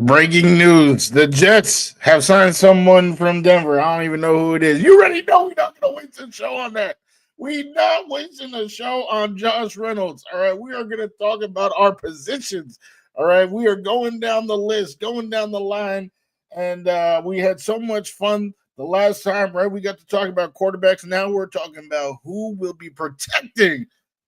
Breaking news. The Jets have signed someone from Denver. I don't even know who it is. You already know we're not going to waste a show on that. We're not wasting a show on Josh Reynolds. All right. We are going to talk about our positions. All right. We are going down the list, going down the line. And we had so much fun the last time, right? We got to talk about quarterbacks. Now we're talking about who will be protecting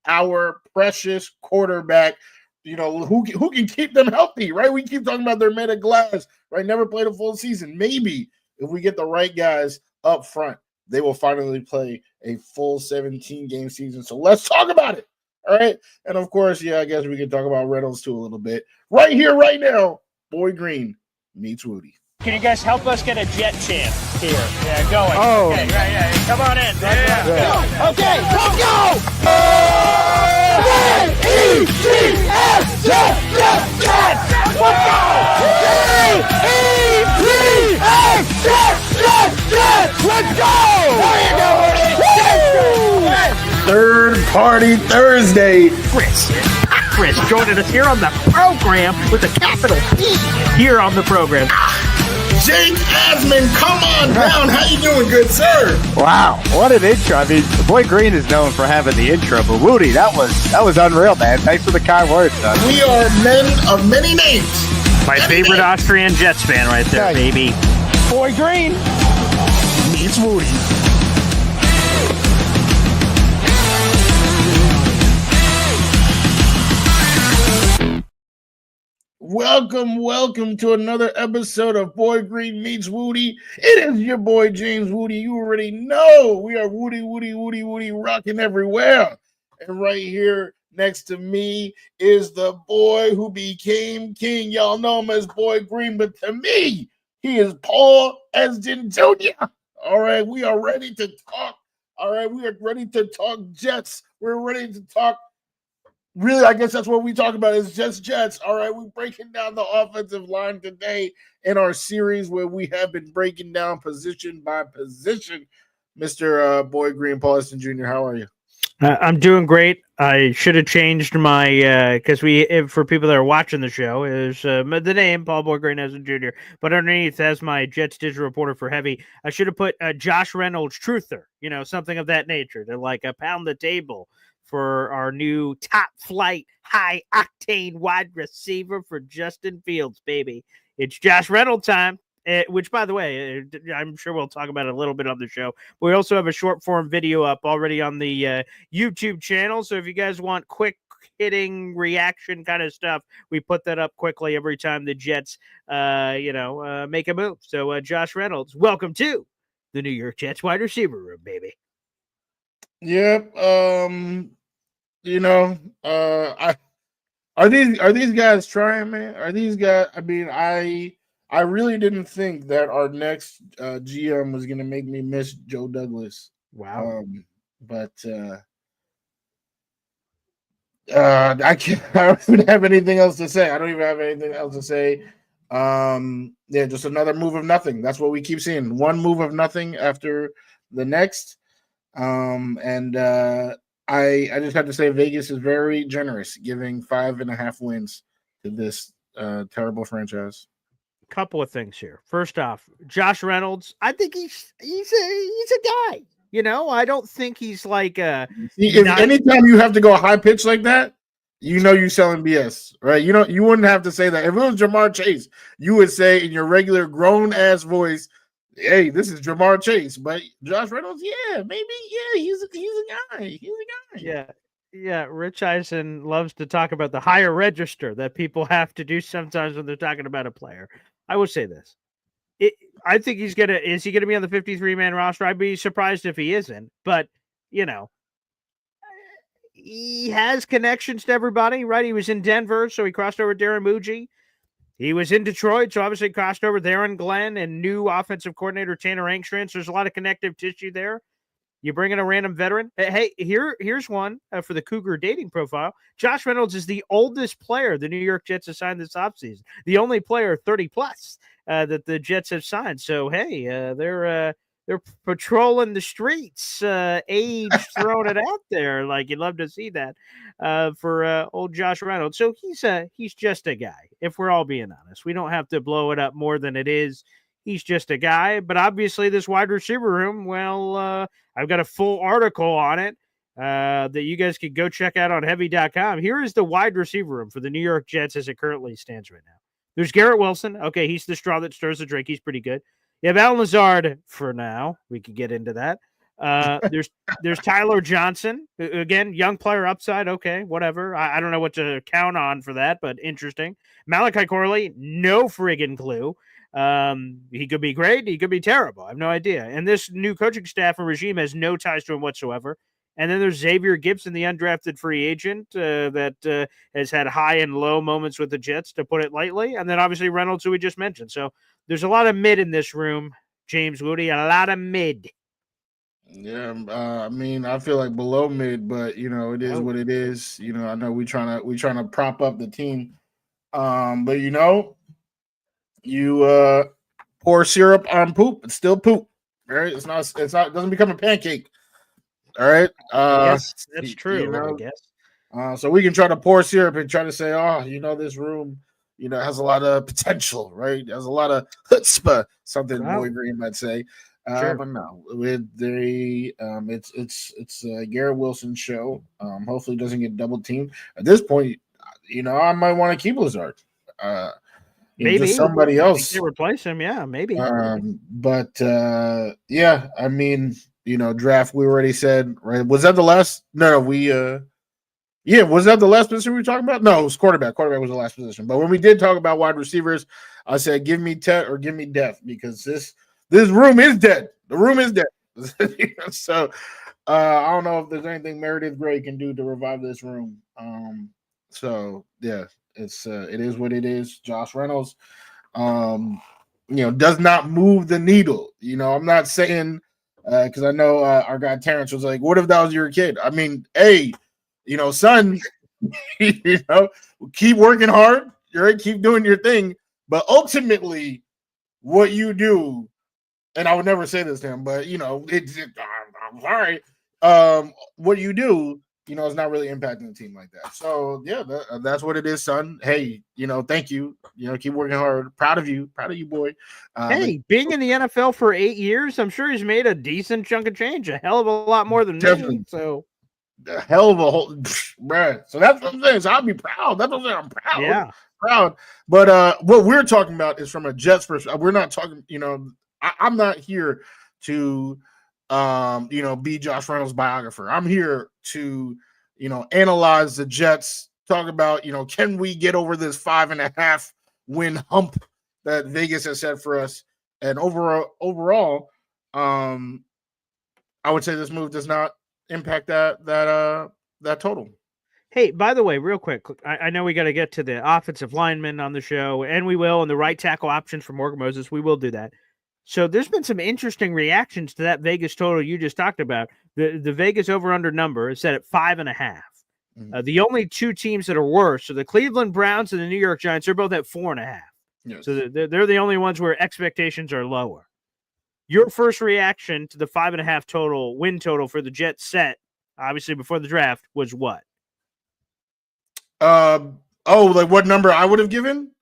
our precious quarterback. You know, who can keep them healthy, right? We keep talking about they're made of glass, right? Never played a full season. Maybe if we get the right guys up front, they will finally play a full 17-game season. So let's talk about it, all right? And, of course, I guess we can talk about Reynolds, too, a little bit. Right here, right now, Boy Green meets Wudi. Can you guys help us get a Jet chant here? Yeah, going. Oh. Okay, right. Come on in. Yeah. Okay, let's go! J-E-T-S, Jet, let's go! J-E-T-S, Jet, let's go! Third Party Thursday. Chris joining us here on the program with a capital P here on the program. Jake Asman, come on down. How you doing, good sir? Wow, what an intro. I mean, Boy Green is known for having the intro, but Wudi, that was unreal, man. Thanks for the kind words, son. We are men of many names. My favorite Austrian Jets fan right there, baby. Boy Green Meets Wudi. Welcome to another episode of Boy Green Meets Wudi. It is your boy James Wudi. You already know we are Wudi, rocking everywhere. And right here next to me is the boy who became king. Y'all know him as Boy Green, but to me, he is Paul Esden Jr. All right, we are ready to talk. All right, we are ready to talk Jets. We're ready to talk. Really, I guess that's what we talk about is just Jets. All right, we're breaking down the offensive line today in our series where we have been breaking down position by position. Mr. Boy Green, Paulson Jr., how are you? I'm doing great. I should have changed my because for people that are watching the show is the name Paul Boy Green as a junior, but underneath as my Jets digital reporter for heavy, I should have put Josh Reynolds truther, something of that nature to pound the table for our new top flight, high octane wide receiver for Justin Fields, baby. It's Josh Reynolds time, which, by the way, I'm sure we'll talk about it a little bit on the show. But we also have a short form video up already on the YouTube channel. So if you guys want quick hitting reaction kind of stuff, we put that up quickly every time the Jets, make a move. So Josh Reynolds, welcome to the New York Jets wide receiver room, baby. Yep. Are these guys trying, man? Are these guys? I mean, I really didn't think that our next GM was gonna make me miss Joe Douglas. Wow. But I can't. I don't even have anything else to say. Just another move of nothing. That's what we keep seeing. One move of nothing after the next. I just have to say Vegas is very generous, giving 5.5 wins to this terrible franchise. Couple of things here. First off, Josh Reynolds, I think he's a guy. I don't think he's like anytime you have to go high pitch like that, you're selling BS, right? You wouldn't have to say that. If it was Jamar Chase, you would say in your regular grown ass voice, hey, this is Jamar Chase, but Josh Reynolds, he's a guy. Yeah. Rich Eisen loves to talk about the higher register that people have to do sometimes when they're talking about a player. I will say this. I think is he gonna be on the 53-man roster? I'd be surprised if he isn't, but he has connections to everybody, right? He was in Denver, so he crossed over Darren Muji. He was in Detroit, so obviously crossed over there and Glenn and new offensive coordinator Tanner Angstrand. So there's a lot of connective tissue there. You bring in a random veteran. Hey, here's one for the Cougar dating profile. Josh Reynolds is the oldest player the New York Jets have signed this offseason. The only player 30 plus that the Jets have signed. So hey, they're they're patrolling the streets, age throwing it out there. Like you'd love to see that for old Josh Reynolds. So he's just a guy. If we're all being honest, we don't have to blow it up more than it is. He's just a guy. But obviously, this wide receiver room. Well, I've got a full article on it that you guys could go check out on heavy.com. Here is the wide receiver room for the New York Jets as it currently stands right now. There's Garrett Wilson. Okay, he's the straw that stirs the drink. He's pretty good. You have Alan Lazard for now. We could get into that. There's Tyler Johnson. Again, young player upside. Okay, whatever. I don't know what to count on for that, but interesting. Malachi Corley, no friggin' clue. He could be great. He could be terrible. I have no idea. And this new coaching staff and regime has no ties to him whatsoever. And then there's Xavier Gibson, the undrafted free agent that has had high and low moments with the Jets, to put it lightly. And then obviously Reynolds, who we just mentioned. So there's a lot of mid in this room, James Wudi, a lot of mid. Yeah, I mean, I feel like below mid, but it is what it is. I know we trying to prop up the team, but you pour syrup on poop, it's still poop, right? It doesn't become a pancake. All right. Yes, that's true. I guess. So we can try to pour syrup and try to say, this room, has a lot of potential, right? It has a lot of chutzpah, something Boy Green might say. Sure. But no, it's a Garrett Wilson show. Hopefully, it doesn't get double teamed. At this point, I might want to keep Lazard. Maybe somebody else. They replace him, yeah, maybe. But yeah, I mean. Draft, we already said, right? Was that the last? No, was that the last position we were talking about? No, it was quarterback. Quarterback was the last position. But when we did talk about wide receivers, I said, give me Tet or give me Def, because this room is dead. The room is dead. So I don't know if there's anything Meredith Gray can do to revive this room. So yeah, it is what it is. Josh Reynolds, does not move the needle. I'm not saying. Because I know our guy Terrence was like, "What if that was your kid?" I mean, hey, son, keep working hard. Right? Keep doing your thing. But ultimately, what you do, and I would never say this to him, but I'm sorry. What you do, is not really impacting the team like that. So yeah, that's what it is, son. Hey, thank you. Keep working hard. Proud of you, boy. Being in the NFL for 8 years, I'm sure he's made a decent chunk of change, a hell of a lot more than me. So a hell of a whole, bruh. So that's what I'm saying. So I'll be proud. That's what I'm saying. I'm proud. Yeah, proud. But what we're talking about is from a Jets perspective. We're not talking. I'm not here to be Josh Reynolds' biographer. I'm here to, analyze the Jets, talk about, can we get over this 5.5 win hump that Vegas has set for us? And overall, I would say this move does not impact that total. Hey, by the way, real quick, I know we got to get to the offensive linemen on the show, and we will, and the right tackle options for Morgan Moses. We will do that. So there's been some interesting reactions to that Vegas total you just talked about. The Vegas over-under number is set at 5.5. Mm-hmm. The only two teams that are worse, so the Cleveland Browns and the New York Giants, they're both at 4.5. Yes. So they're the only ones where expectations are lower. Your first reaction to the 5.5 total win total for the Jets set, obviously before the draft, was what? Like what number I would have given?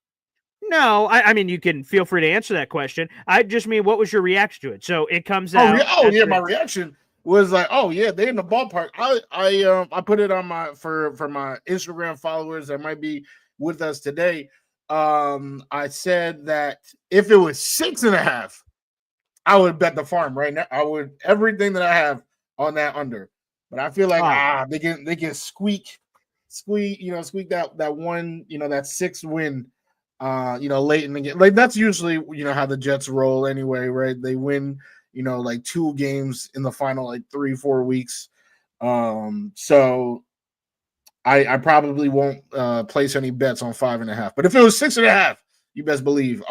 No, I mean, you can feel free to answer that question. I just mean, what was your reaction to it? So it comes out. My reaction was like, they're in the ballpark. I put it on for my Instagram followers that might be with us today. I said that if it was 6.5, I would bet the farm right now. I would everything that I have on that under. But I feel like they can squeak that one, that 6 win. Late in the game. Like that's usually, how the Jets roll anyway, right? They win, like 2 games in the final, like 3-4 weeks. So I probably won't place any bets on 5.5. But if it was 6.5, you best believe,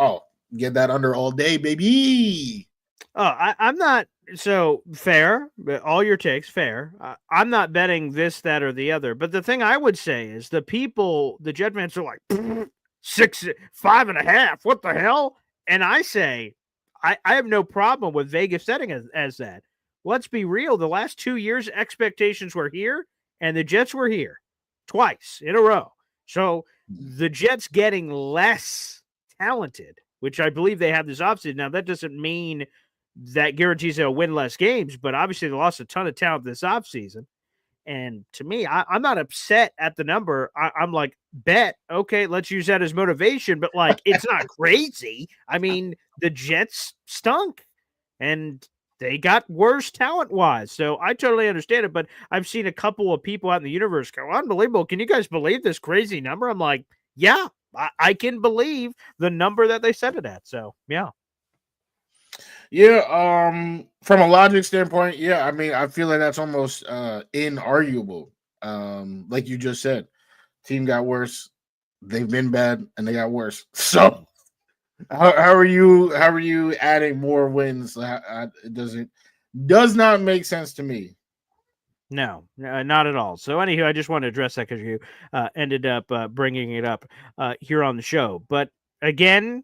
get that under all day, baby. I'm not so fair, but all your takes fair. I'm not betting this, that, or the other. But the thing I would say is the Jet fans are like 5.5. What the hell? And I say, I have no problem with Vegas setting as that. Let's be real. The last 2 years, expectations were here, and the Jets were here twice in a row. So the Jets getting less talented, which I believe they have this offseason. Now, that doesn't mean that guarantees they'll win less games, but obviously they lost a ton of talent this offseason. And to me, I'm not upset at the number. I'm like, bet, okay, let's use that as motivation, but like, it's not crazy. I mean, the Jets stunk and they got worse talent wise. So I totally understand it. But I've seen a couple of people out in the universe go, unbelievable. Can you guys believe this crazy number? I'm like, yeah, I can believe the number that they set it at. So, yeah. Yeah, from a logic standpoint, yeah, I mean, I feel like that's almost inarguable. Like you just said, team got worse, they've been bad, and they got worse. So how are you adding more wins? It does not make sense to me. No, not at all. So, anywho, I just want to address that because you ended up bringing it up here on the show. But again,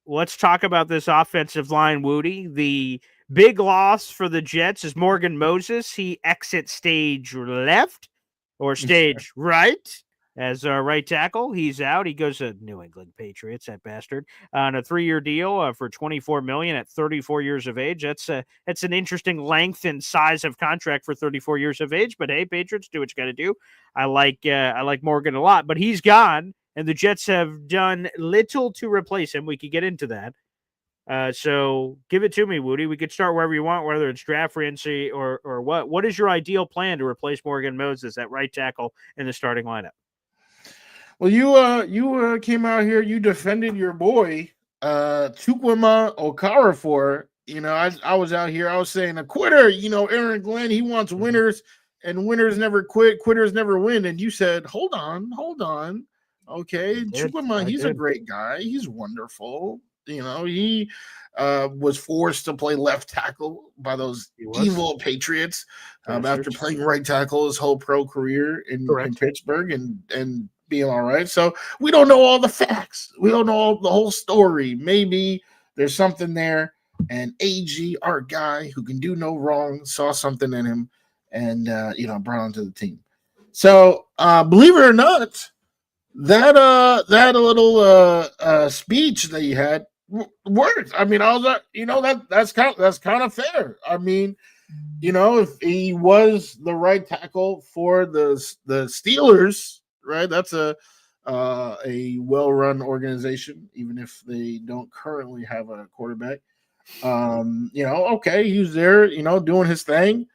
let's talk about this offensive line, Wudi. The big loss for the Jets is Morgan Moses. He exits stage left or stage right as our right tackle. He's out. He goes to New England Patriots, that bastard, on a 3-year deal for $24 million at 34 years of age. That's an interesting length and size of contract for 34 years of age. But hey, Patriots, do what you got to do. I like Morgan a lot, but he's gone. And the Jets have done little to replace him. We could get into that. So give it to me, Wudi. We could start wherever you want, whether it's draft, free agency, or what. What is your ideal plan to replace Morgan Moses at right tackle in the starting lineup? Well, you came out here, you defended your boy, Chukwuma Okorafor. I was out here, I was saying a quitter. Aaron Glenn, he wants winners, and winners never quit, quitters never win. And you said, hold on. Okay, Chukwuma, he's a great guy. He's wonderful. He was forced to play left tackle by those evil Patriots after playing right tackle his whole pro career in Pittsburgh and being all right. So we don't know all the facts. We don't know the whole story. Maybe there's something there. And AG, our guy who can do no wrong, saw something in him and brought him to the team. So believe it or not, that little speech that you had worked. I mean, I was that's kind of fair. I mean, if he was the right tackle for the Steelers, right? That's a well-run organization, even if they don't currently have a quarterback. Okay, he's there, doing his thing.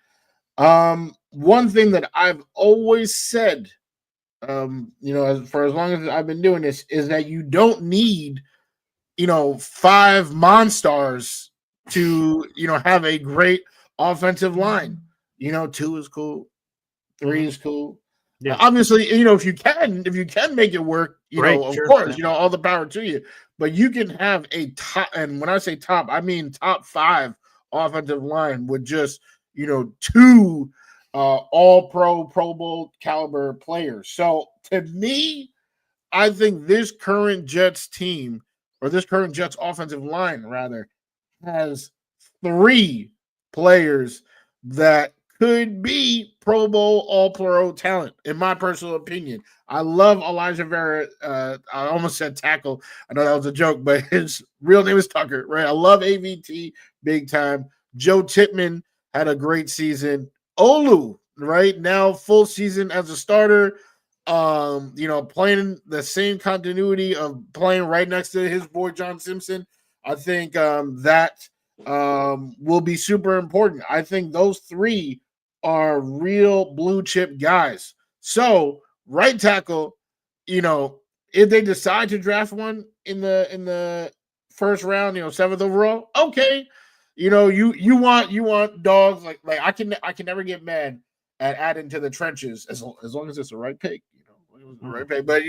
One thing that I've always said, for as long as I've been doing this, is that you don't need, 5 monsters to, have a great offensive line. 2 is cool, 3 is cool. Yeah. Obviously, if you can make it work, of course, all the power to you. But you can have a top, and when I say top, I mean top 5 offensive line with just 2 all Pro Bowl caliber players. So to me, I think this current Jets team, or this current Jets offensive line rather, has 3 players that could be Pro Bowl All-Pro talent, in my personal opinion. I love Elijah Vera. I almost said tackle. I know that was a joke, but his real name is Tucker, right? I love AVT big time. Joe Tippmann had a great season. Olu, right now, full season as a starter. Playing the same continuity of playing right next to his boy John Simpson. I think that will be super important. I think those 3 are real blue chip guys. So right tackle, if they decide to draft one in the first round, 7th overall, okay. You want dogs like I can never get mad at adding to the trenches as long as it's the right pick, the right pick. But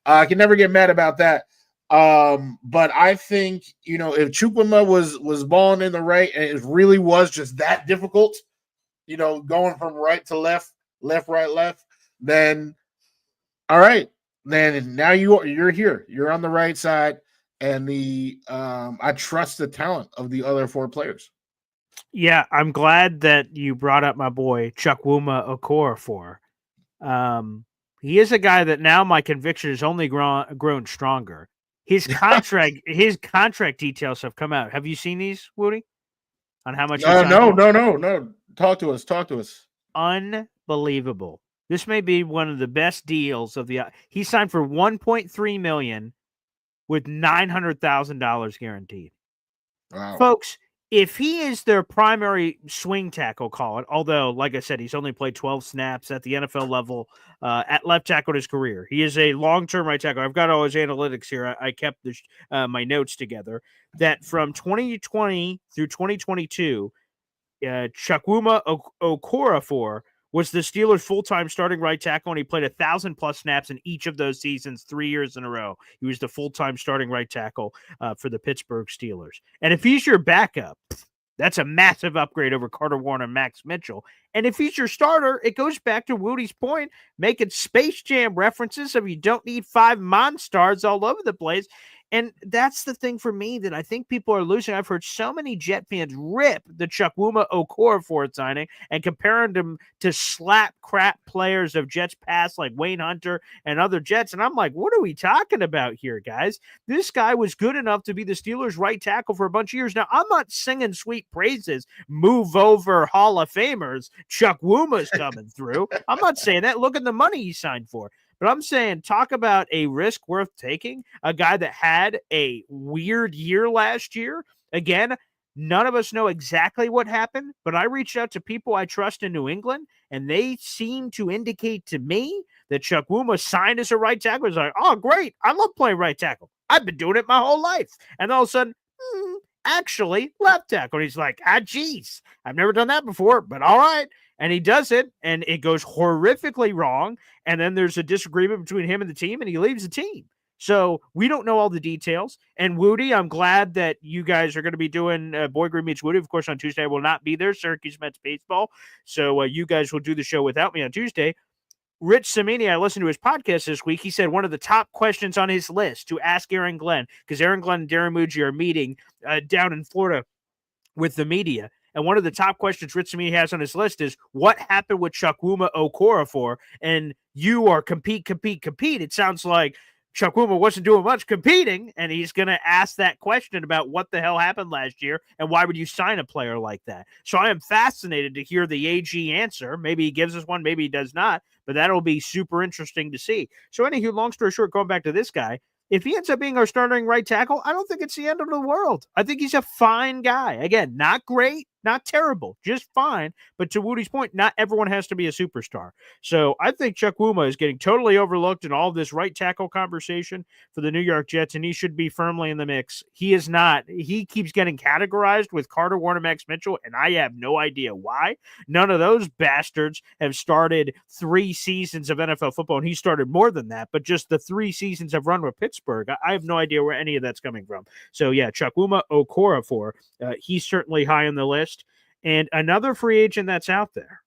I can never get mad about that. But I think if Chukwuma was balling in the right and it really was just that difficult, going from right to left, right, left, then all right. Then now you're here. You're on the right side. and I trust the talent of the other 4 players. Yeah, I'm glad that you brought up my boy Chukwuma Okorafor. He is a guy that now my conviction has only grown stronger. His contract details have come out. Have you seen these, Woody? On how much? No. Talk to us. Unbelievable. This may be one of the best deals of the. He signed for $1.3 million with $900,000 guaranteed. Wow. Folks, if he is their primary swing tackle, call it, although, like I said, he's only played 12 snaps at the NFL level at left tackle in his career. He is a long-term right tackle. I've got all his analytics here. I kept my notes together. That from 2020 through 2022, Chukwuma Okorafor was the Steelers' full-time starting right tackle, and he played 1,000-plus snaps in each of those seasons 3 years in a row. He was the full-time starting right tackle for the Pittsburgh Steelers. And if he's your backup, that's a massive upgrade over Carter Warner and Max Mitchell. And if he's your starter, it goes back to Woody's point, making Space Jam references of you don't need 5 Monstars all over the place. And that's the thing for me that I think people are losing. I've heard so many Jet fans rip the Chukwuma Okorafor signing and comparing them to slap crap players of Jets past like Wayne Hunter and other Jets. And I'm like, what are we talking about here, guys? This guy was good enough to be the Steelers' right tackle for a bunch of years. Now, I'm not singing sweet praises, move over Hall of Famers. Chukwuma's coming through. I'm not saying that. Look at the money he signed for. But I'm saying, talk about a risk worth taking. A guy that had a weird year last year. Again, none of us know exactly what happened, but I reached out to people I trust in New England, and they seem to indicate to me that Chukwuma signed as a right tackle. It's like, oh, great. I love playing right tackle. I've been doing it my whole life. And all of a sudden, actually, left tackle. And he's like, geez, I've never done that before, but all right. And he does it, and it goes horrifically wrong. And then there's a disagreement between him and the team, and he leaves the team. So we don't know all the details. And Woody, I'm glad that you guys are going to be doing Boy Green Meets Woody. Of course, on Tuesday, I will not be there, Syracuse Mets baseball. So you guys will do the show without me on Tuesday. Rich Cimini, I listened to his podcast this week. He said one of the top questions on his list to ask Aaron Glenn, because Aaron Glenn and Darren Muji are meeting down in Florida with the media. And one of the top questions Rich Cimini has on his list is, what happened with Chukwuma Okorafor? And you are compete. It sounds like Chukwuma wasn't doing much competing, and he's going to ask that question about what the hell happened last year, and why would you sign a player like that? So I am fascinated to hear the AG answer. Maybe he gives us one, maybe he does not, but that'll be super interesting to see. So anywho, long story short, going back to this guy, if he ends up being our starting right tackle, I don't think it's the end of the world. I think he's a fine guy. Again, not great, not terrible, just fine. But to Woody's point, not everyone has to be a superstar. So I think Chukwuma is getting totally overlooked in all this right tackle conversation for the New York Jets, and he should be firmly in the mix. He is not. He keeps getting categorized with Carter Warner, Max Mitchell, and I have no idea why. None of those bastards have started 3 seasons of NFL football, and he started more than that, but just the 3 seasons I've run with Pittsburgh, I have no idea where any of that's coming from. So yeah, Chukwuma Okorafor, he's certainly high on the list. And another free agent that's out there,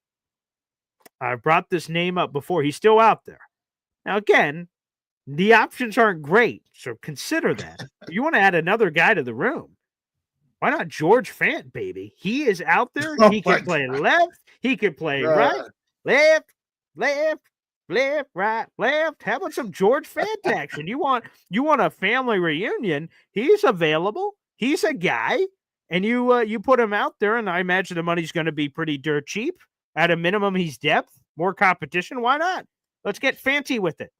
I've brought this name up before. He's still out there. Now, again, the options aren't great, so consider that. If you want to add another guy to the room, why not George Fant, baby? He is out there. He can play left. He can play right, left, right, left. How about some George Fant action? You want a family reunion? He's available. He's a guy. And you put him out there, and I imagine the money's going to be pretty dirt cheap. At a minimum, he's depth, more competition. Why not? Let's get fancy with it.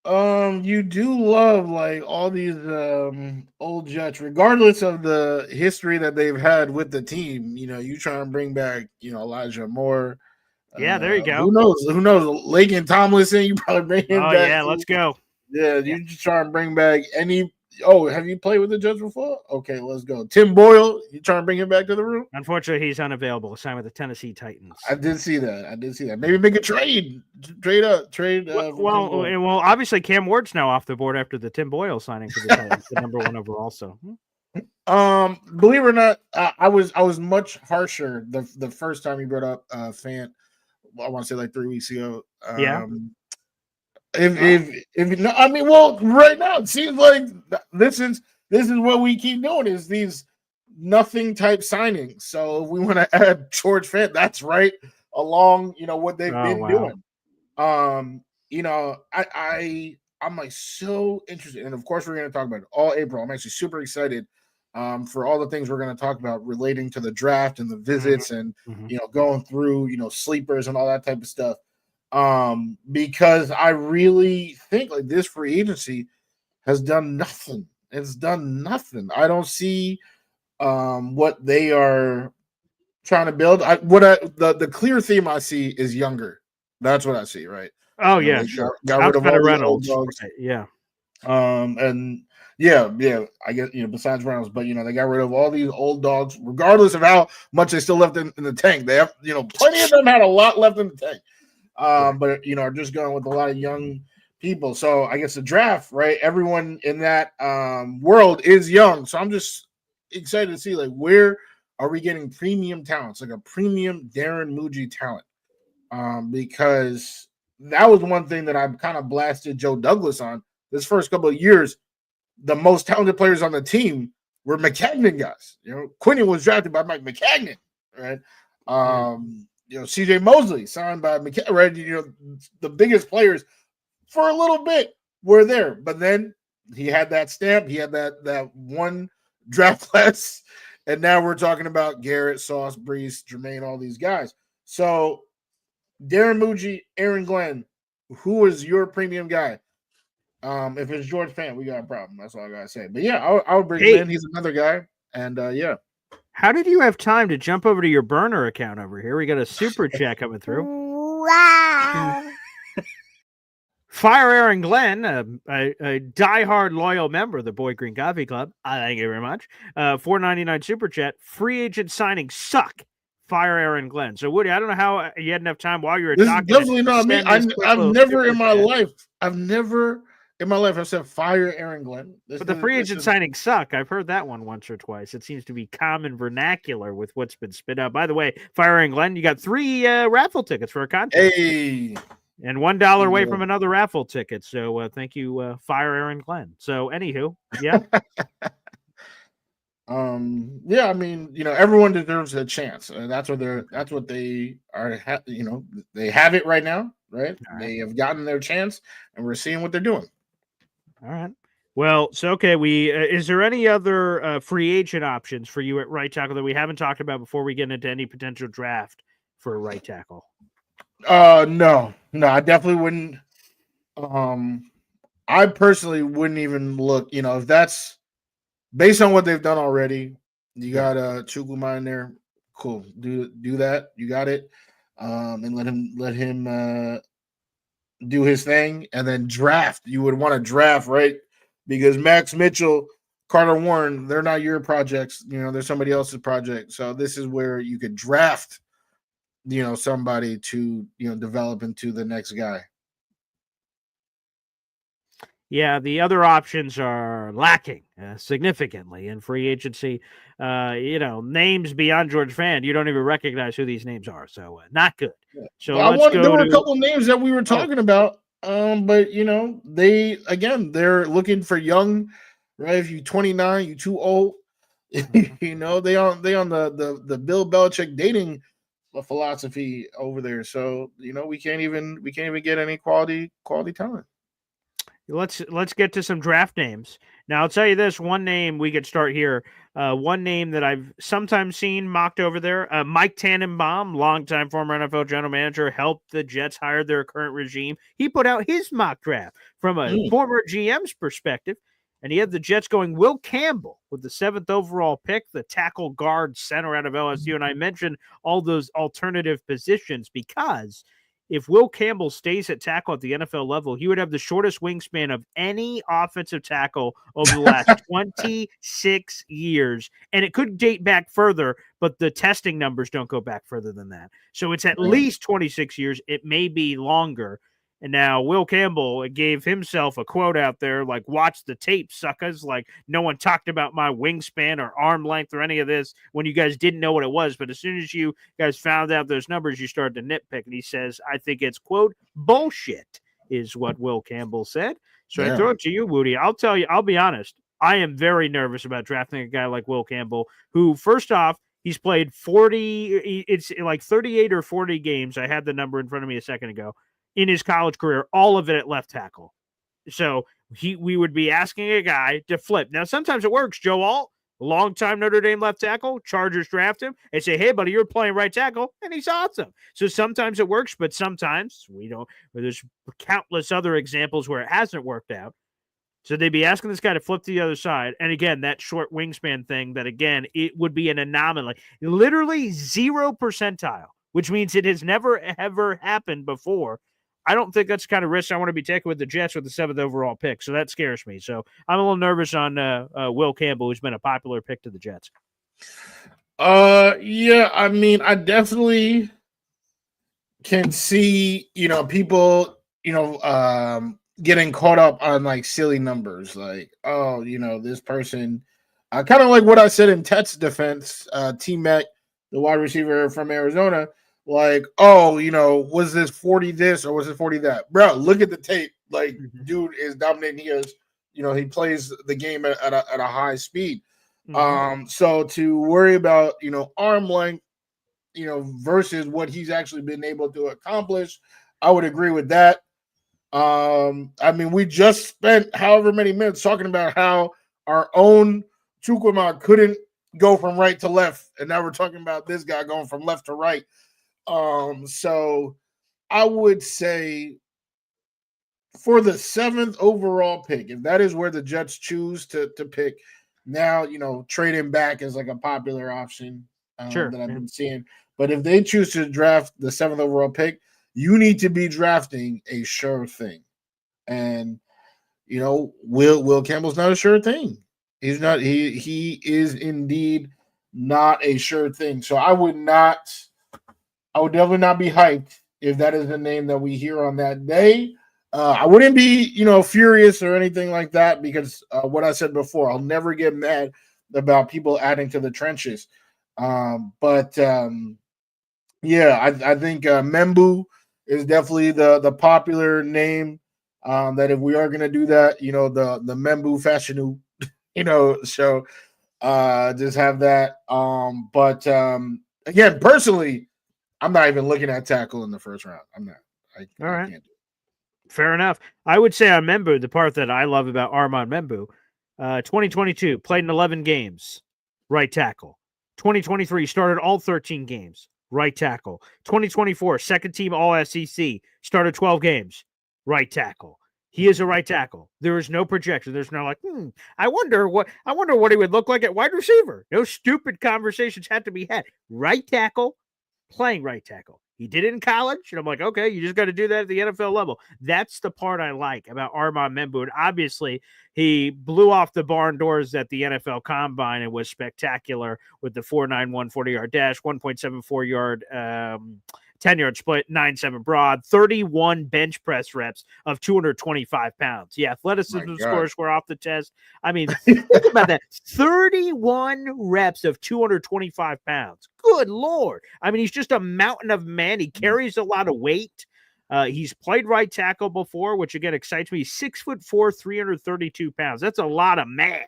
You do love like all these old Jets, regardless of the history that they've had with the team. You know, you try and bring back, Elijah Moore. Yeah, there you go. Who knows? Lakin Tomlinson, you probably bring him back. Oh yeah, let's go. Yeah, you just try and bring back any. Oh, have you played with the Jets before? Okay, let's go. Tim Boyle, you trying to bring him back to the room? Unfortunately, he's unavailable. Signed with the Tennessee Titans. I did see that. Maybe make a trade. Trade. Well, obviously Cam Ward's now off the board after the Tim Boyle signing for the Titans, the number 1 overall. So, believe it or not, I was much harsher the first time you brought up Fant. I want to say like 3 weeks ago. Yeah. If right now it seems like this is this is what we keep doing is these nothing type signings. So if we want to add George Fant, that's right along, what they've been doing. I'm like so interested, and of course we're going to talk about it all April. I'm actually super excited for all the things we're going to talk about relating to the draft and the visits and going through sleepers and all that type of stuff. Because I really think like this free agency has done nothing. It's done nothing. I don't see what they are trying to build. The clear theme I see is younger. That's what I see, right? Oh yeah, sure. Got rid of all the old Reynolds. dogs. Right, yeah. And yeah, I guess besides Reynolds, but they got rid of all these old dogs, regardless of how much they still left in the tank. They have plenty of them had a lot left in the tank. But are just going with a lot of young people. So I guess the draft, right? Everyone in that world is young. So I'm just excited to see like where are we getting premium talents, like a premium Darren Muji talent. Because that was one thing that I kind of blasted Joe Douglas on this first couple of years. The most talented players on the team were McCagnon guys. Quinnen was drafted by Mike McCagnon, right? CJ Mosley signed by McCagnon, right? The biggest players for a little bit were there, but then he had that stamp, he had that one draft class, and now we're talking about Garrett, Sauce, Brees, Jermaine, all these guys. So Darren Muji, Aaron Glenn, who is your premium guy? If it's George Fant, we got a problem. That's all I gotta say. But yeah, I would bring him in. He's another guy, and yeah. How did you have time to jump over to your burner account over here? We got a super chat coming through. Wow. Fire Aaron Glenn, a diehard loyal member of the Boy Green Coffee Club. I thank you very much. $4.99 super chat. Free agent signings suck. Fire Aaron Glenn. So Woody, I don't know how you had enough time while you were this talking. Is definitely not me. I've never in my life. I've said fire Aaron Glenn. But the free agent signings suck. I've heard that one once or twice. It seems to be common vernacular with what's been spit out. By the way, Fire Aaron Glenn, you got 3 raffle tickets for a contest. Hey. And $1 away from another raffle ticket. So thank you, Fire Aaron Glenn. So anywho, yeah. Yeah, I mean, everyone deserves a chance. That's what they are. They have it right now, right? They have gotten their chance, and we're seeing what they're doing. All right. Well, so okay, is there any other free agent options for you at right tackle that we haven't talked about before we get into any potential draft for a right tackle? No, I definitely wouldn't. I personally wouldn't even look. If that's based on what they've done already, you got Chukwuma in there. Cool, do that. You got it. And let him do his thing, and then draft. You would want to draft, right? Because Max Mitchell, Carter Warren, they're not your projects. They're somebody else's project. So this is where you could draft, somebody to, develop into the next guy. Yeah, the other options are lacking significantly in free agency. Names beyond George Fant, you don't even recognize who these names are. So not good. So there were a couple names that we were talking about. But they're looking for young, right? If you're 29, you're too old. they on the Bill Belichick dating philosophy over there. So we can't even get any quality talent. Let's get to some draft names. Now, I'll tell you this, one name we could start here. One name that I've sometimes seen mocked over there, Mike Tannenbaum, longtime former NFL general manager, helped the Jets hire their current regime. He put out his mock draft from a former GM's perspective, and he had the Jets going Will Campbell with the 7th overall pick, the tackle guard center out of LSU. And I mentioned all those alternative positions because if Will Campbell stays at tackle at the NFL level, he would have the shortest wingspan of any offensive tackle over the last 26 years. And it could date back further, but the testing numbers don't go back further than that. So it's at least 26 years. It may be longer. And now Will Campbell gave himself a quote out there, like, watch the tape, suckers. Like, no one talked about my wingspan or arm length or any of this when you guys didn't know what it was. But as soon as you guys found out those numbers, you started to nitpick. And he says, I think it's, quote, bullshit, is what Will Campbell said. So I throw it to you, Woody. I'll tell you, I'll be honest. I am very nervous about drafting a guy like Will Campbell, who, first off, he's played 40, it's like 38 or 40 games. I had the number in front of me a second ago in his college career, all of it at left tackle. So we would be asking a guy to flip. Now, sometimes it works. Joe Alt, longtime Notre Dame left tackle, Chargers draft him and say, hey, buddy, you're playing right tackle, and he's awesome. So sometimes it works, but sometimes we don't. There's countless other examples where it hasn't worked out. So they'd be asking this guy to flip to the other side. And again, that short wingspan thing, that again, it would be an anomaly. Literally 0 percentile, which means it has never, ever happened before. I don't think that's the kind of risk I want to be taking with the Jets with the 7th overall pick. So that scares me. So I'm a little nervous on Will Campbell, who's been a popular pick to the Jets. Yeah, I mean, I definitely can see, people, getting caught up on like silly numbers, like, oh, this person, kind of like what I said in Tet's defense, T-Mac, the wide receiver from Arizona, like, oh, was this 40 this or was it 40 that? Bro, look at the tape. Like, dude is dominating. He plays the game at a high speed. So to worry about, arm length, versus what he's actually been able to accomplish, I would agree with that. I mean, we just spent however many minutes talking about how our own Chukwuma couldn't go from right to left, and now we're talking about this guy going from left to right. So I would say for the 7th overall pick, if that is where the Jets choose to pick, now, trading back is like a popular option that I've been seeing. But if they choose to draft the 7th overall pick, you need to be drafting a sure thing. And, Will Campbell's not a sure thing. He's not, he is indeed not a sure thing. So I would definitely not be hyped if that is the name that we hear on that day. I wouldn't be, furious or anything like that, because what I said before, I'll never get mad about people adding to the trenches. Yeah, I think Membu is definitely the popular name. That if we are going to do that, the Membu fashion, so just have that. Again, personally, I'm not even looking at tackle in the first round. I'm not. I can't do it. Fair enough. I would say on Membu, the part that I love about Armand Membu, 2022, played in 11 games, right tackle. 2023, started all 13 games, right tackle. 2024, second team All-SEC, started 12 games, right tackle. He is a right tackle. There is no projection. There's no like, I wonder what he would look like at wide receiver. No stupid conversations had to be had. Right tackle, playing right tackle. He did it in college, and I'm like, okay, you just got to do that at the NFL level. That's the part I like about Armand Membu. And obviously, he blew off the barn doors at the NFL Combine and was spectacular with the 4.91 40-yard dash, 1.74 yard 10-yard split, 9.7 broad, 31 bench press reps of 225 pounds. Yeah, athleticism scores were off the test. I mean, think about that. 31 reps of 225 pounds. Good Lord. I mean, he's just a mountain of man. He carries a lot of weight. He's played right tackle before, which again excites me. He's 6'4", 332 pounds. That's a lot of man.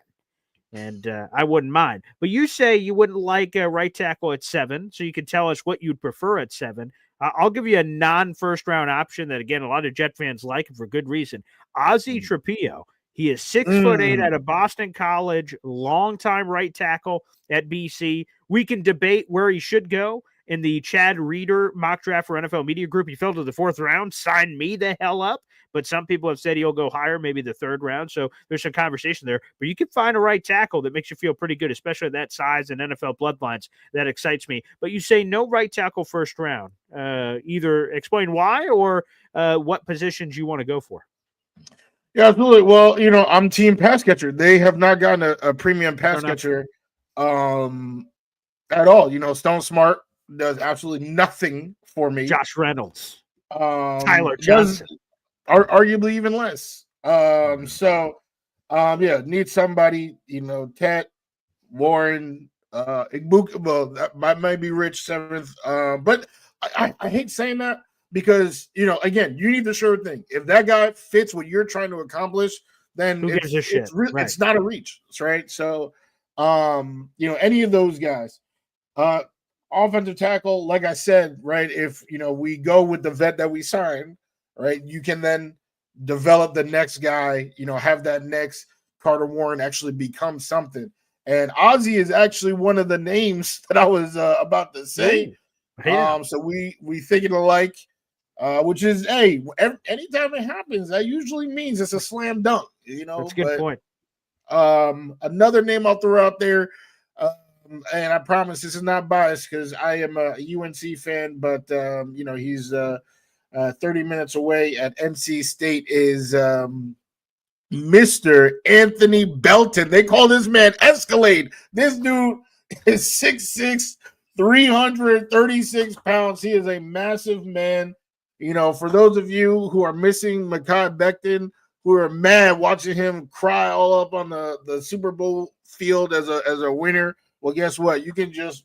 And I wouldn't mind. But you say you wouldn't like a right tackle at 7, so you can tell us what you'd prefer at 7. I'll give you a non-first round option that, again, a lot of Jet fans like, and for good reason. Ozzie Trapillo. He is 6'8" out of Boston College, longtime right tackle at BC. We can debate where he should go. In the Chad Reeder mock draft for NFL Media Group, he fell to the 4th round. Sign me the hell up. But some people have said he'll go higher, maybe the 3rd round. So there's some conversation there. But you can find a right tackle that makes you feel pretty good, especially at that size and NFL bloodlines. That excites me. But you say no right tackle first round. Either explain why or what positions you want to go for. Yeah, absolutely. Well, I'm team pass catcher. They have not gotten a premium pass catcher at all. Stone Smart does absolutely nothing for me. Josh Reynolds. Tyler Johnson. Arguably even less. Need somebody, Ted, Warren, Igbuka. Well, that might be Rich 7th. But I hate saying that because, again, you need the sure thing. If that guy fits what you're trying to accomplish, then Who gives a shit? Right. It's not a reach, right? So, any of those guys, offensive tackle, like I said, right? If we go with the vet that we signed, right, you can then develop the next guy. Have that next Carter Warren actually become something. And Ozzy is actually one of the names that I was about to say. Ooh, yeah. So we thinking alike, which is anytime it happens, that usually means it's a slam dunk. That's a good point. Another name I'll throw out there, and I promise this is not biased because I am a UNC fan, but he's 30 minutes away at NC State is Mr. Anthony Belton. They call this man Escalade. This dude is 6'6", 336 pounds. He is a massive man. For those of you who are missing Mekhi Becton, who are mad watching him cry all up on the Super Bowl field as a winner, well, guess what? You can just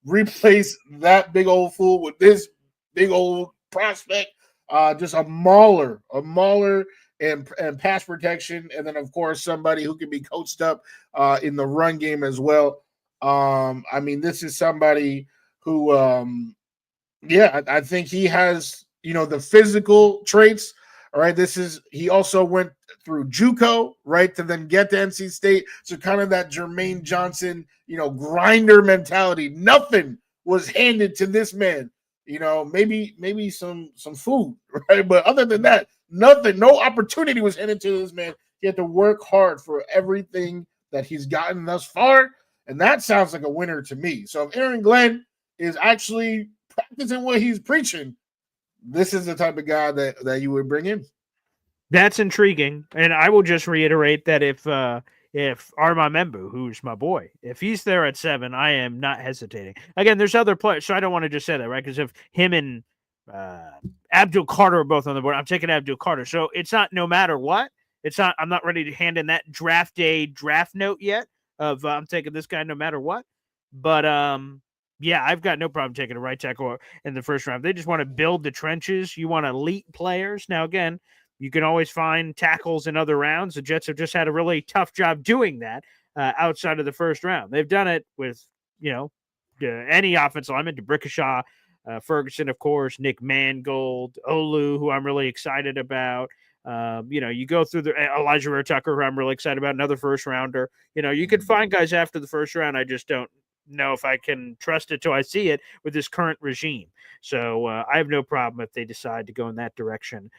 replace that big old fool with this big old prospect. Just a mauler and pass protection, and then of course somebody who can be coached up in the run game as well. This is somebody who, I think he has the physical traits. All right, he also went through JUCO, right, to then get to NC State. So kind of that Jermaine Johnson, grinder mentality. Nothing was handed to this man. Maybe some food, right? But other than that, nothing. No opportunity was handed to this man. He had to work hard for everything that he's gotten thus far, and that sounds like a winner to me. So if Aaron Glenn is actually practicing what he's preaching, this is the type of guy that you would bring in. That's intriguing, and I will just reiterate that if Armand Membu, who's my boy, if he's there at 7, I am not hesitating. Again, there's other players, so I don't want to just say that, right? Because if him and Abdul Carter are both on the board, I'm taking Abdul Carter. So it's not no matter what. I'm not ready to hand in that draft day draft note yet of I'm taking this guy no matter what. But I've got no problem taking a right tackle in the first round. They just want to build the trenches. You want elite players. Now, again, you can always find tackles in other rounds. The Jets have just had a really tough job doing that outside of the first round. They've done it with, any offensive lineman, DeBrickashaw, Ferguson, of course, Nick Mangold, Olu, who I'm really excited about. You go through the Elijah Rare Tucker, who I'm really excited about, another first rounder. You can find guys after the first round. I just don't know if I can trust it till I see it with this current regime. So I have no problem if they decide to go in that direction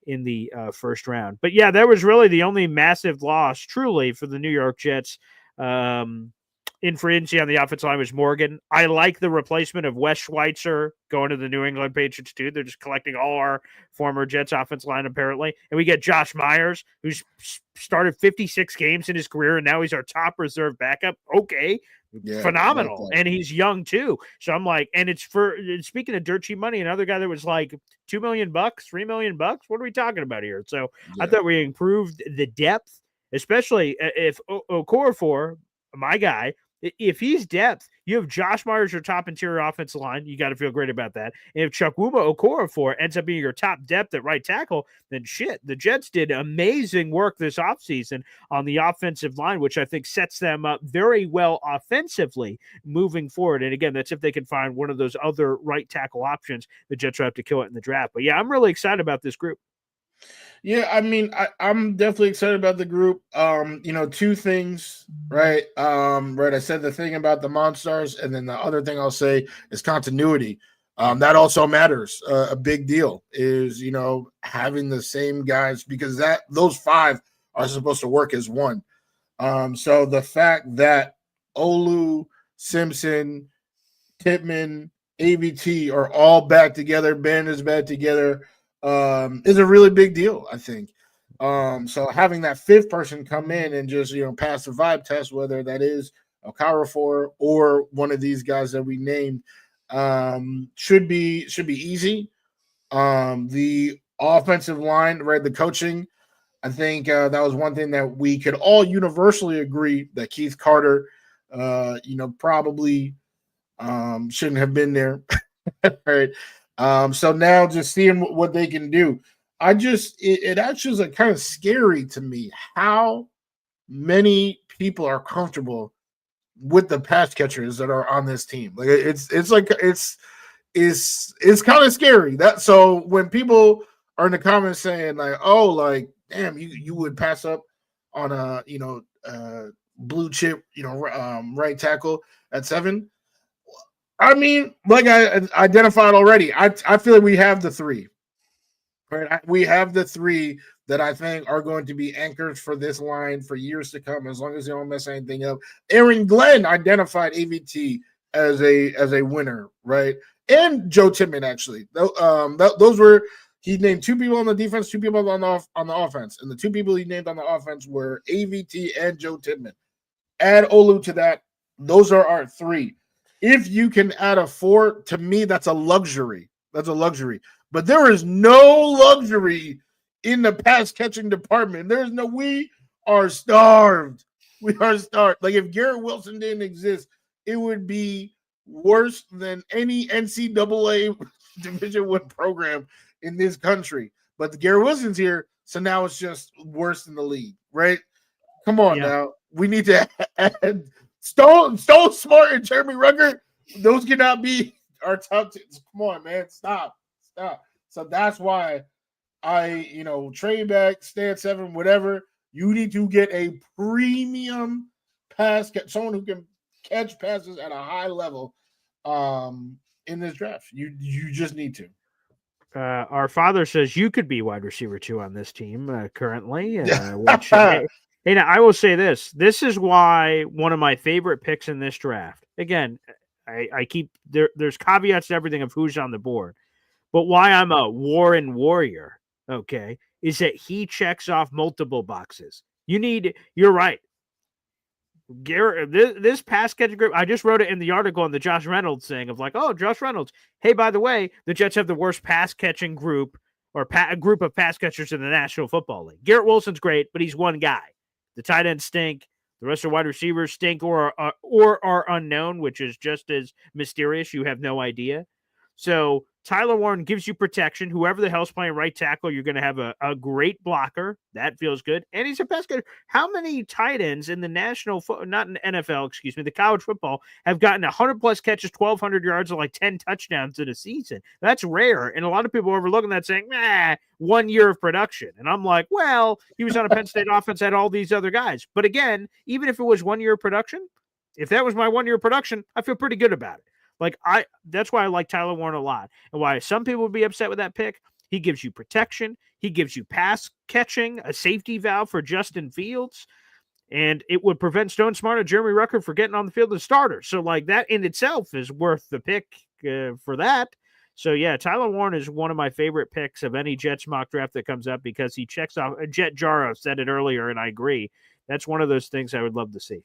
in the first round. But yeah, that was really the only massive loss truly for the New York Jets. In free agency on the offensive line was Morgan. I like the replacement of Wes Schweitzer going to the New England Patriots too. They're just collecting all our former Jets offensive line apparently. And we get Josh Myers, who's started 56 games in his career, and now he's our top reserve backup. Okay. Yeah, phenomenal. And he's young too. So I'm like, and it's speaking of dirt cheap money, another guy that was like $2 million, $3 million. What are we talking about here? So I thought we improved the depth, especially if Okorafor, my guy, if he's depth, you have Josh Myers, your top interior offensive line. You got to feel great about that. And if Chukwuma Okorafor ends up being your top depth at right tackle, then shit, the Jets did amazing work this offseason on the offensive line, which I think sets them up very well offensively moving forward. And again, that's if they can find one of those other right tackle options. The Jets will have to kill it in the draft. But yeah, I'm really excited about this group. Yeah, I'm definitely excited about the group. Two things, right? Right. I said the thing about the Monstars, and then the other thing I'll say is continuity. That also matters. A big deal is, having the same guys because those 5 are supposed to work as one. So the fact that Olu, Simpson, Pittman, AVT are all back together, Ben is back together, is a really big deal, I think. So having that 5th person come in and just, pass the vibe test, whether that is Okorafor or one of these guys that we named, should be easy. The offensive line, right, the coaching, I think that was one thing that we could all universally agree that Keith Carter, probably shouldn't have been there. Right. So now just seeing what they can do. it actually is like kind of scary to me how many people are comfortable with the pass catchers that are on this team. Like it's kind of scary. That so when people are in the comments saying like, oh, like damn, you would pass up on a blue chip right tackle at 7. I mean, like I identified already, I feel like we have the 3. Right, we have the 3 that I think are going to be anchors for this line for years to come, as long as they don't mess anything up. Aaron Glenn identified AVT as a winner, right? And Joe Tippmann actually. Those were he named 2 people on the defense, 2 people on the offense, and the 2 people he named on the offense were AVT and Joe Tippmann. Add Olu to that; those are our 3. If you can add a 4, to me, that's a luxury. That's a luxury. But there is no luxury in the pass catching department. We are starved. We are starved. Like if Garrett Wilson didn't exist, it would be worse than any NCAA Division I program in this country. But the Garrett Wilson's here, so now it's just worse in the league, right? Come on now. We need to add Stone Smart and Jeremy Rucker. Those cannot be our top 10. Come on, man. Stop. So that's why trade back, stay at 7, whatever. You need to get a premium pass catch, someone who can catch passes at a high level in this draft. You just need to. Our father says you could be wide receiver 2 on this team currently. Which, hey, now I will say this. This is why one of my favorite picks in this draft. Again, I keep there's caveats to everything of who's on the board. But why I'm a Warren warrior, okay, is that he checks off multiple boxes. You're right. Garrett, this pass catching group, I just wrote it in the article on the Josh Reynolds thing of like, oh, Josh Reynolds. Hey, by the way, the Jets have the worst pass catching group or a group of pass catchers in the National Football League. Garrett Wilson's great, but he's one guy. The tight ends stink. The rest of the wide receivers stink or are unknown, which is just as mysterious. You have no idea. So Tyler Warren gives you protection. Whoever the hell's playing right tackle, you're going to have a great blocker. That feels good. And he's a pass catcher. How many tight ends in the not in NFL, the college football, have gotten 100-plus catches, 1,200 yards, and like 10 touchdowns in a season? That's rare. And a lot of people are overlooking that saying, 1 year of production. And I'm like, well, he was on a Penn State offense, had all these other guys. But again, even if it was 1 year of production, if that was my 1 year of production, I feel pretty good about it. That's why I like Tyler Warren a lot, and why some people would be upset with that pick. He gives you protection. He gives you pass catching, a safety valve for Justin Fields, and it would prevent Stone Smart or Jeremy Rucker from getting on the field as starters. So, that in itself is worth the pick for that. So, yeah, Tyler Warren is one of my favorite picks of any Jets mock draft that comes up because he checks off. Jet Jara said it earlier, and I agree. That's one of those things I would love to see.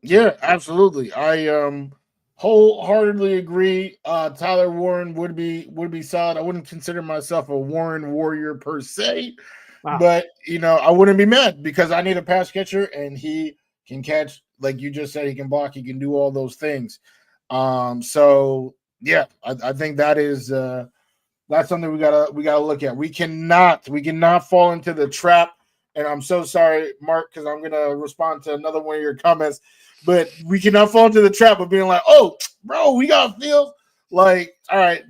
Yeah, absolutely. I wholeheartedly agree. Tyler Warren would be solid. I wouldn't consider myself a Warren warrior per se, but I wouldn't be mad because I need a pass catcher and he can catch, like you just said, he can block, he can do all those things. So yeah, I think that is that's something we gotta look at. We cannot fall into the trap. And I'm so sorry, Mark, because I'm gonna respond to another one of your comments. But we cannot fall into the trap of being like, oh, bro, we got Fields. Like, all right,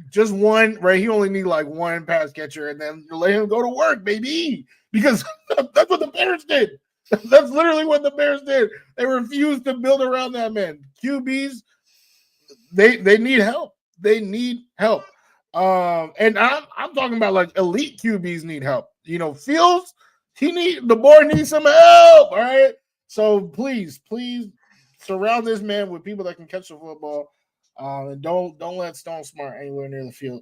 just one, right? He only need like one pass catcher and then let him go to work, baby. Because that's what the Bears did. That's literally what the Bears did. They refused to build around that man. QBs, they need help. They need help. And I'm talking about like elite QBs need help. Fields, the board needs some help, all right? So please surround this man with people that can catch the football. And don't let Stone Smart anywhere near the field.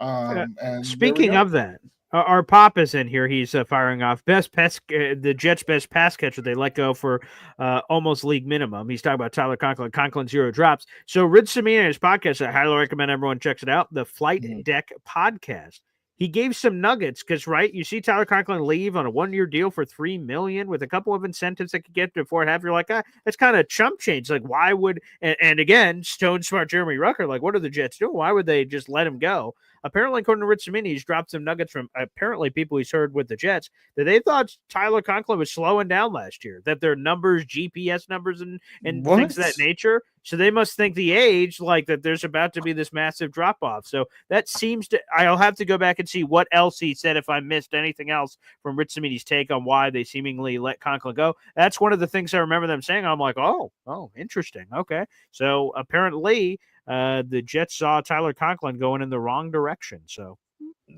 And speaking of that, our Pop is in here. He's firing off the Jets' best pass catcher. They let go for almost league minimum. He's talking about Tyler Conklin. Conklin 0 drops. So Rich Samina in his podcast, I highly recommend everyone checks it out. The Flight Deck Podcast. He gave some nuggets because, right, you see Tyler Conklin leave on a 1-year deal for $3 million with a couple of incentives that could get before half. You're like, that's kind of chump change. Like, why would and again, Stone Smart, Jeremy Rucker, like, what are the Jets doing? Why would they just let him go? apparently, according to Rich Cimini, he's dropped some nuggets from apparently people he's heard with the Jets that they thought Tyler Conklin was slowing down last year, that their numbers, GPS numbers, and things of that nature. So they must think the age, like that there's about to be this massive drop off. So that seems to, I'll have to go back and see what else he said if I missed anything else from Rich Cimini's take on why they seemingly let Conklin go. That's one of the things I remember them saying. I'm like, oh, interesting. Okay. So apparently the Jets saw Tyler Conklin going in the wrong direction. So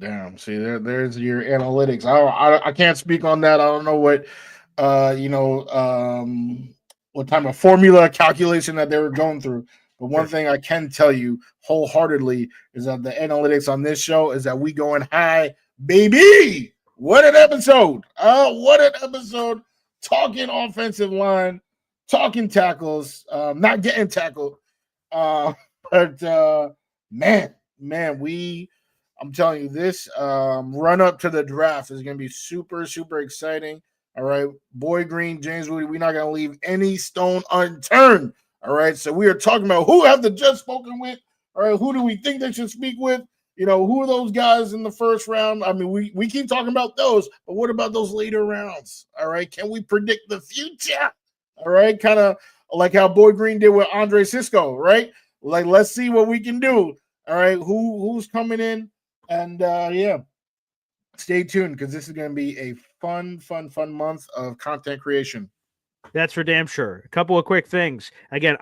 damn, see there's your analytics. I can't speak on that. I don't know what what type of formula calculation that they were going through. But one thing I can tell you wholeheartedly is that the analytics on this show is that we going high, baby. What an episode. What an episode. Talking offensive line, talking tackles, not getting tackled. But man, I'm telling you, this run up to the draft is going to be super, super exciting. All right, Boy Green, James Wudi, we're not going to leave any stone unturned. All right, so we are talking about who have the Jets spoken with. All right, who do we think they should speak with? You know, who are those guys in the first round? I mean, we keep talking about those, but what about those later rounds? All right, can we predict the future? All right, kind of like how Boy Green did with Andre Cisco, right? Like, let's see what we can do. All right, who's coming in? And yeah, stay tuned because this is going to be a fun month of content creation. That's for damn sure. A couple of quick things. Again,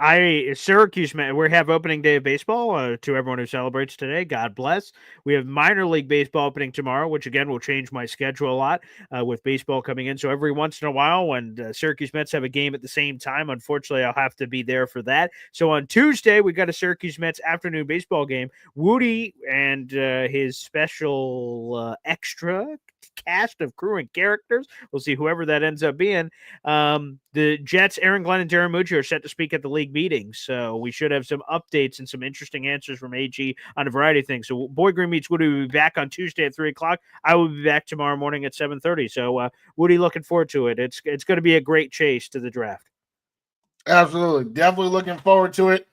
Syracuse, man, we have opening day of baseball to everyone who celebrates today. God bless. We have minor league baseball opening tomorrow, which again will change my schedule a lot with baseball coming in. So every once in a while, when Syracuse Mets have a game at the same time, unfortunately, I'll have to be there for that. So on Tuesday, we got a Syracuse Mets afternoon baseball game. Wudi and his special extra cast of crew and characters. We'll see whoever that ends up being. The Jets, Aaron Glenn and Darren Mucci are set to speak at the league meeting, so we should have some updates and some interesting answers from AG on a variety of things. So Boy Green Meets Woody will be back on Tuesday at 3 o'clock. I will be back tomorrow morning at 7:30. So Woody, looking forward to it. It's going to be a great chase to the draft. Absolutely. Definitely looking forward to it.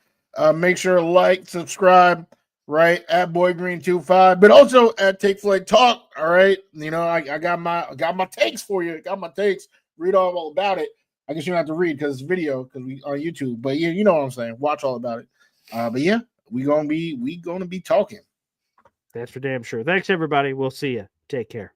Make sure to like, subscribe, right, at Boy Green 25, but also at Take Flight Talk. All right. You know, I got my takes for you. Got my takes. Read all about it. I guess you don't have to read because it's video because we on YouTube. But yeah, you know what I'm saying. Watch all about it. But yeah, we gonna be talking. That's for damn sure. Thanks everybody. We'll see you. Take care.